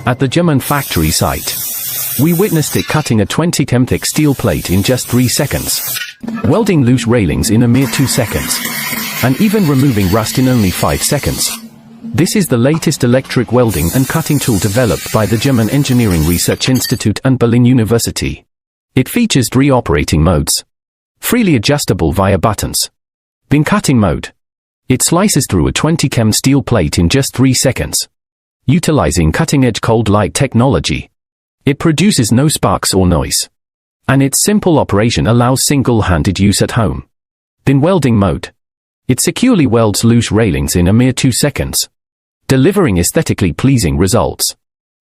At the German factory site, we witnessed it cutting a 20 cm thick steel plate in just 3 seconds, welding loose railings in a mere 2 seconds, and even removing rust in only 5 seconds. This is the latest electric welding and cutting tool developed by the German Engineering Research Institute and Berlin University. It features 3 operating modes. Freely adjustable via buttons. Bin cutting mode. It slices through a 20 cm steel plate in just 3 seconds. Utilizing cutting-edge cold light technology. It produces no sparks or noise. And its simple operation allows single-handed use at home. Bin welding mode. It securely welds loose railings in a mere 2 seconds, delivering aesthetically pleasing results.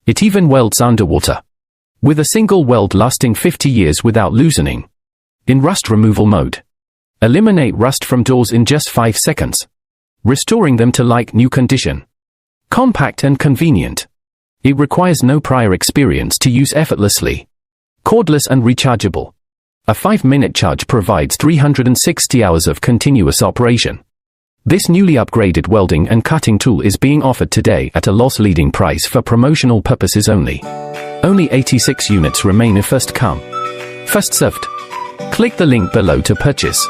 It even welds underwater, with a single weld lasting 50 years without loosening. In rust removal mode. Eliminate rust from doors in just 5 seconds, restoring them to like new condition. Compact and convenient. It requires no prior experience to use effortlessly. Cordless and rechargeable. A 5-minute charge provides 360 hours of continuous operation. This newly upgraded welding and cutting tool is being offered today at a loss-leading price for promotional purposes only. Only 86 units remain if first come, first served. Click the link below to purchase.